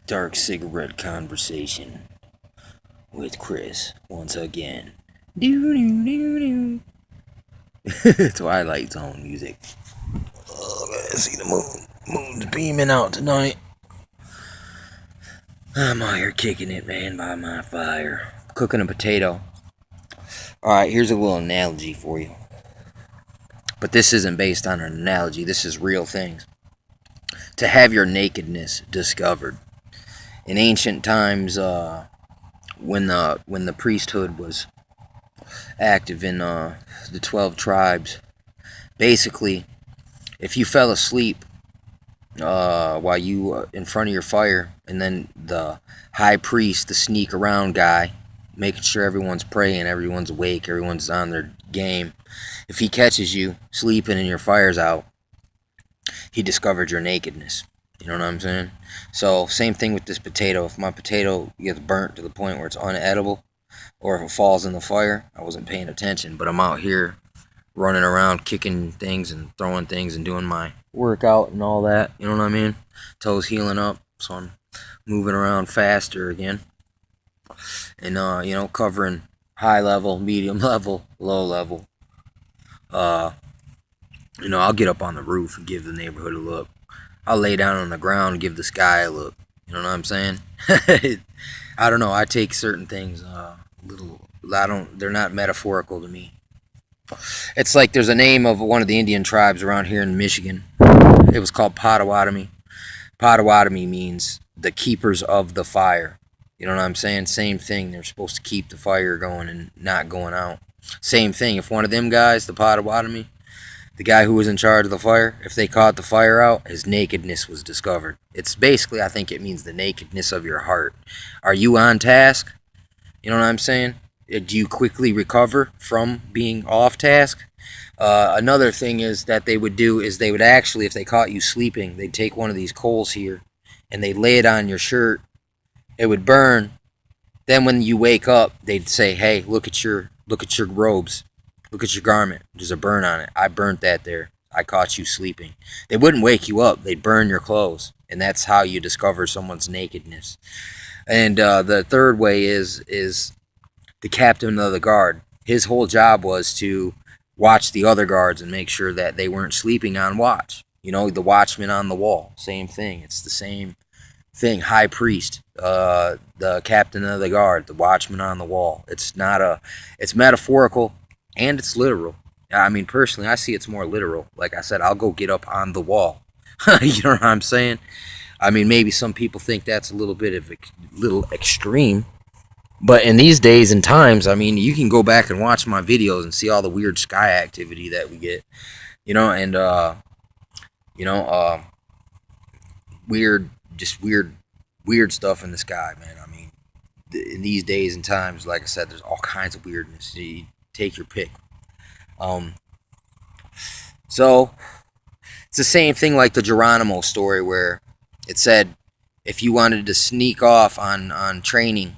Dark cigarette conversation with Chris once again. Twilight Zone music. Oh, I see the moon. Moon's beaming out tonight. I'm out here kicking it, man, by my fire. Cooking a potato. Alright, here's a little analogy for you. But this isn't based on an analogy, this is real things. To have your nakedness discovered. In ancient times, when the priesthood was active in the 12 tribes, basically, if you fell asleep while you in front of your fire, and then the high priest, the sneak around guy, making sure everyone's praying, everyone's awake, everyone's on their game, if he catches you sleeping and your fire's out, he discovered your nakedness. You know what I'm saying? So same thing with this potato. If my potato gets burnt to the point where it's unedible, or if it falls in the fire, I wasn't paying attention. But I'm out here running around, kicking things and throwing things and doing my workout and all that. You know what I mean? Toes healing up, so I'm moving around faster again. And covering high level, medium level, low level. I'll get up on the roof and give the neighborhood a look. I'll lay down on the ground and give the sky a look. You know what I'm saying? I don't know. I take certain things they're not metaphorical to me. It's like there's a name of one of the Indian tribes around here in Michigan. It was called Potawatomi. Potawatomi means the keepers of the fire. You know what I'm saying? Same thing. They're supposed to keep the fire going and not going out. Same thing. If one of them guys, the Potawatomi, the guy who was in charge of the fire, if they caught the fire out, his nakedness was discovered. It's basically, I think it means the nakedness of your heart. Are you on task? You know what I'm saying? Do you quickly recover from being off task? Another thing is that they would do is they would actually, if they caught you sleeping, they'd take one of these coals here and they'd lay it on your shirt. It would burn. Then when you wake up, they'd say, "Hey, look at your robes. Look at your garment. There's a burn on it. I burnt that there. I caught you sleeping." They wouldn't wake you up. They'd burn your clothes. And that's how you discover someone's nakedness. And the third way is the captain of the guard. His whole job was to watch the other guards and make sure that they weren't sleeping on watch. You know, the watchman on the wall. Same thing. It's the same thing. High priest, the captain of the guard, the watchman on the wall. It's metaphorical and it's literal. I mean, personally, I see it's more literal. Like I said, I'll go get up on the wall. You know what I'm saying? I mean, maybe some people think that's a little bit of little extreme. But in these days and times, I mean, you can go back and watch my videos and see all the weird sky activity that we get. You know, and, weird, just weird stuff in the sky, man. I mean, in these days and times, like I said, there's all kinds of weirdness. You take your pick. So it's the same thing like the Geronimo story where it said if you wanted to sneak off on training,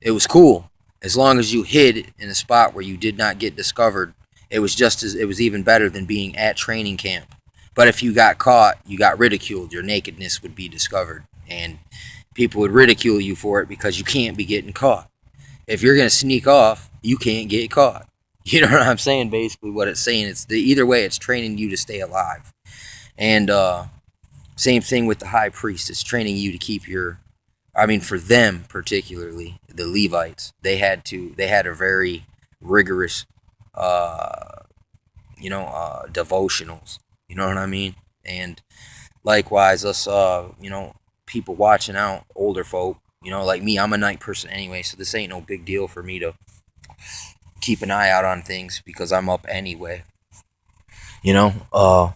it was cool as long as you hid in a spot where you did not get discovered. It was even better than being at training camp. But if you got caught, you got ridiculed. Your nakedness would be discovered, and people would ridicule you for it because you can't be getting caught. If you're gonna sneak off, you can't get caught. You know what I'm saying? Basically, what it's saying, either way, it's training you to stay alive. And same thing with the high priest. It's training you to keep for them particularly, the Levites, they had a very rigorous, devotionals. You know what I mean? And likewise, us, people watching out, older folk, like me, I'm a night person anyway, so this ain't no big deal for me to keep an eye out on things because I'm up anyway. I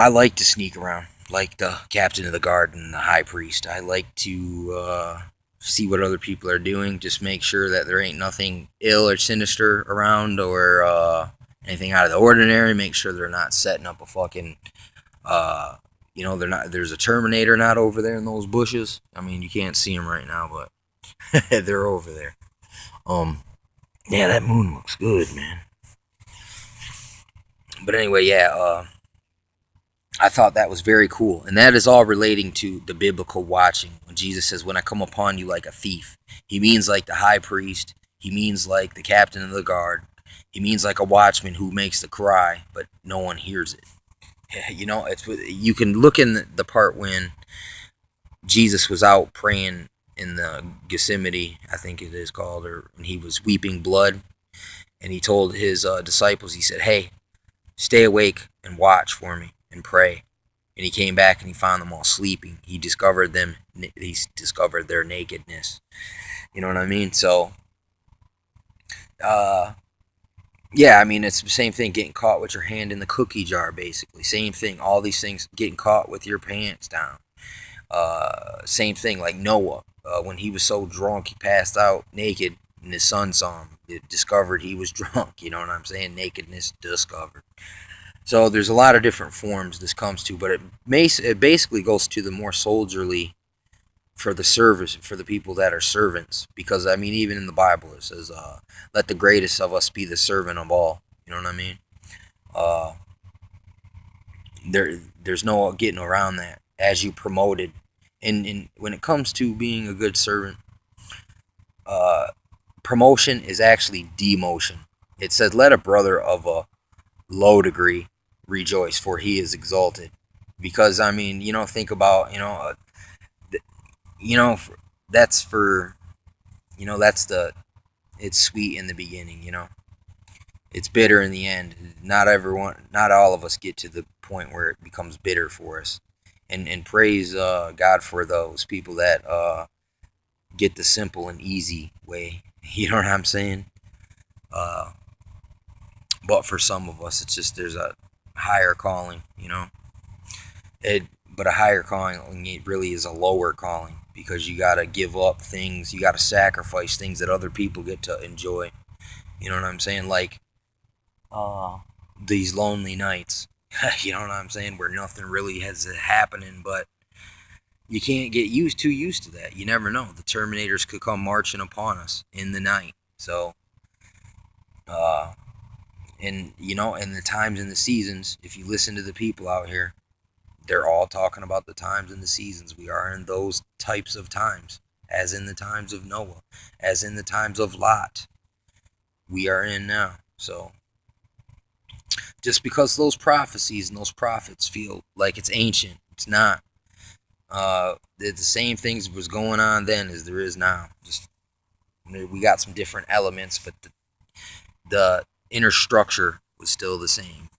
like to sneak around like the captain of the guard and the high priest. I like to see what other people are doing, just make sure that there ain't nothing ill or sinister around or anything out of the ordinary. Make sure they're not setting up a fucking, there's a Terminator not over there in those bushes. I mean, you can't see them right now, but they're over there. Yeah, that moon looks good, man. But anyway, yeah, I thought that was very cool. And that is all relating to the biblical watching. When Jesus says, when I come upon you like a thief, he means like the high priest. He means like the captain of the guard. He means like a watchman who makes the cry, but no one hears it. You know, it's you can look in the part when Jesus was out praying in the Gethsemane, I think it is called, and he was weeping blood, and he told his disciples, he said, "Hey, stay awake and watch for me and pray." And he came back and he found them all sleeping. He discovered them. He discovered their nakedness. You know what I mean? So, uh, yeah, I mean, it's the same thing, getting caught with your hand in the cookie jar, basically. Same thing. All these things, getting caught with your pants down. Same thing, like Noah. When he was so drunk, he passed out naked, and his son saw him. It discovered he was drunk. You know what I'm saying? Nakedness discovered. So there's a lot of different forms this comes to, but it basically goes to the more soldierly for the service, for the people that are servants. Because, I mean, even in the Bible it says, let the greatest of us be the servant of all. You know what I mean? Uh, there's no getting around that. As you promoted, and when it comes to being a good servant, uh, promotion is actually demotion. It says, let a brother of a low degree rejoice, for he is exalted. Because, I mean, you know, think about, you know, that's for, that's it's sweet in the beginning, it's bitter in the end. Not all of us get to the point where it becomes bitter for us. And praise God for those people that get the simple and easy way. You know what I'm saying? Uh, but for some of us, it's just there's a higher calling, But a higher calling, it really is a lower calling, because you got to give up things, you got to sacrifice things that other people get to enjoy. You know what I'm saying? Like these lonely nights. You know what I'm saying? Where nothing really has happening, but you can't get too used to that. You never know. The Terminators could come marching upon us in the night. So, and in the times and the seasons, if you listen to the people out here, they're all talking about the times and the seasons. We are in those types of times, as in the times of Noah, as in the times of Lot. We are in now. So, just because those prophecies and those prophets feel like it's ancient, it's not. The same things was going on then as there is now. Just we got some different elements, but the inner structure was still the same.